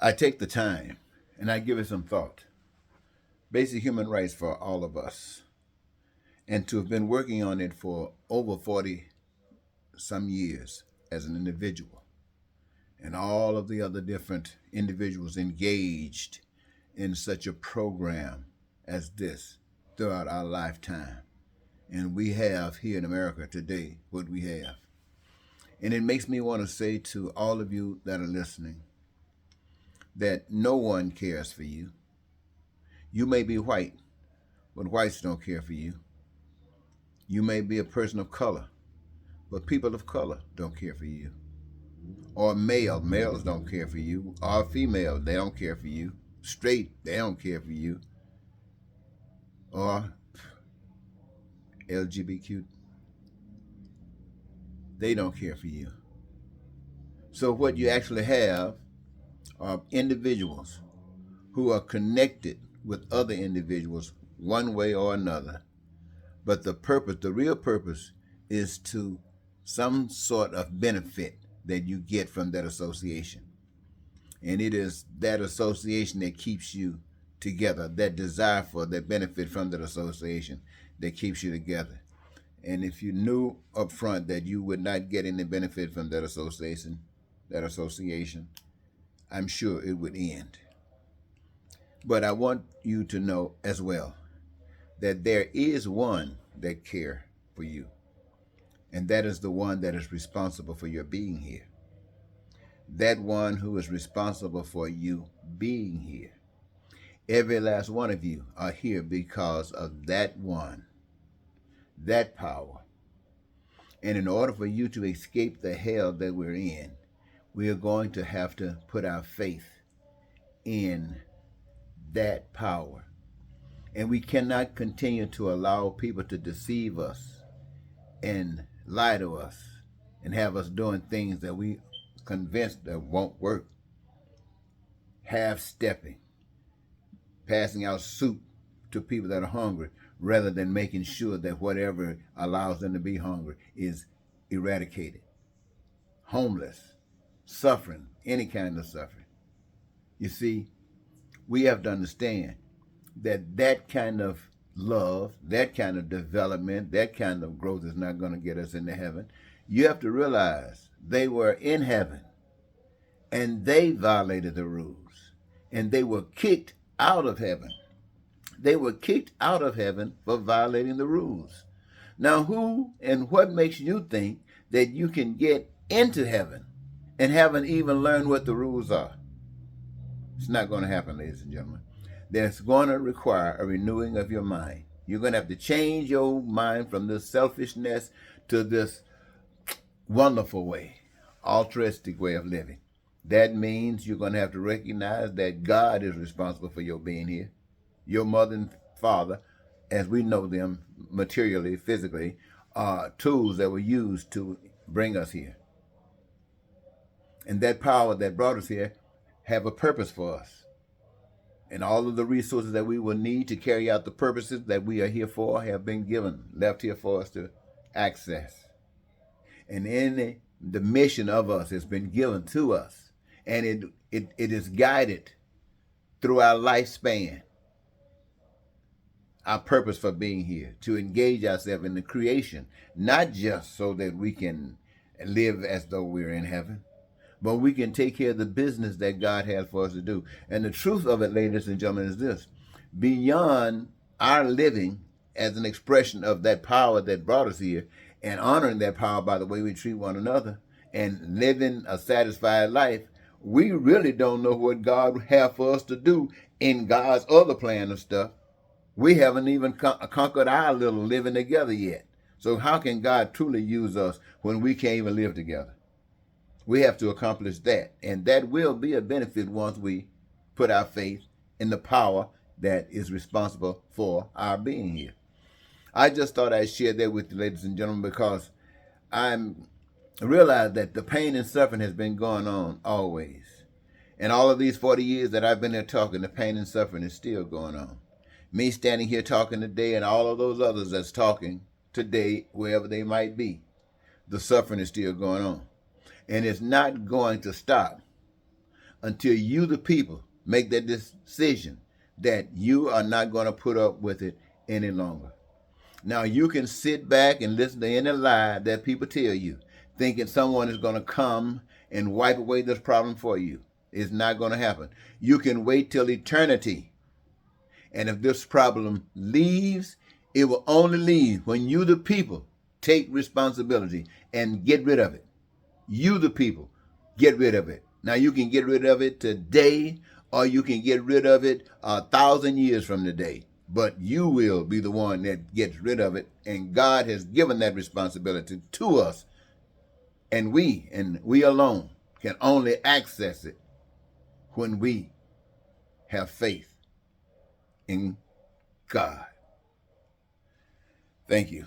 I take the time and I give it some thought. Basic human rights for all of us. And to have been working on it for over 40 some years as an individual, and all of the other different individuals engaged in such a program as this throughout our lifetime. And we have here in America today what we have. And it makes me want to say to all of you that are listening that no one cares for you. You may be white, but whites don't care for you. You may be a person of color, but people of color don't care for you. Or males don't care for you. Or female, they don't care for you. Straight, they don't care for you. Or LGBTQ, they don't care for you. So what you actually have are individuals who are connected with other individuals one way or another. But the purpose, the real purpose, is to some sort of benefit that you get from that association. And it is that association that keeps you together, that desire for that benefit from that association that keeps you together. And if you knew up front that you would not get any benefit from that association, I'm sure it would end. But I want you to know as well that there is one that cares for you. And that is the one that is responsible for your being here. That one who is responsible for you being here. Every last one of you are here because of that one, that power. And in order for you to escape the hell that we're in, we are going to have to put our faith in that power. And we cannot continue to allow people to deceive us and lie to us and have us doing things that we convinced that won't work. Half-stepping, passing out soup to people that are hungry rather than making sure that whatever allows them to be hungry is eradicated. Homeless, suffering, any kind of suffering. You see, we have to understand that that kind of love, that kind of development, that kind of growth is not going to get us into heaven. You have to realize they were in heaven and they violated the rules and they were kicked out of heaven. They were kicked out of heaven for violating the rules. Now, who and what makes you think that you can get into heaven and haven't even learned what the rules are? It's not going to happen, ladies and gentlemen. That's going to require a renewing of your mind. You're going to have to change your mind from this selfishness to this wonderful way, altruistic way of living. That means you're going to have to recognize that God is responsible for your being here. Your mother and father, as we know them materially, physically, are tools that were used to bring us here. And that power that brought us here have a purpose for us. And all of the resources that we will need to carry out the purposes that we are here for have been given, left here for us to access. And the mission of us has been given to us. And it is guided through our lifespan. Our purpose for being here, to engage ourselves in the creation, not just so that we can live as though we're in heaven, but we can take care of the business that God has for us to do. And the truth of it, ladies and gentlemen, is this. Beyond our living as an expression of that power that brought us here, and honoring that power by the way we treat one another, and living a satisfied life, we really don't know what God has for us to do in God's other plan of stuff. We haven't even conquered our little living together yet. So how can God truly use us when we can't even live together? We have to accomplish that. And that will be a benefit once we put our faith in the power that is responsible for our being here. I just thought I'd share that with you, ladies and gentlemen, because I realize that the pain and suffering has been going on always. And all of these 40 years that I've been there talking, the pain and suffering is still going on. Me standing here talking today and all of those others that's talking today, wherever they might be, the suffering is still going on. And it's not going to stop until you, the people, make that decision that you are not going to put up with it any longer. Now, you can sit back and listen to any lie that people tell you, thinking someone is going to come and wipe away this problem for you. It's not going to happen. You can wait till eternity. And if this problem leaves, it will only leave when you, the people, take responsibility and get rid of it. You, the people, get rid of it. Now, you can get rid of it today, or you can get rid of it 1,000 years from today. But you will be the one that gets rid of it, and God has given that responsibility to us. And we alone can only access it when we have faith in God. Thank you.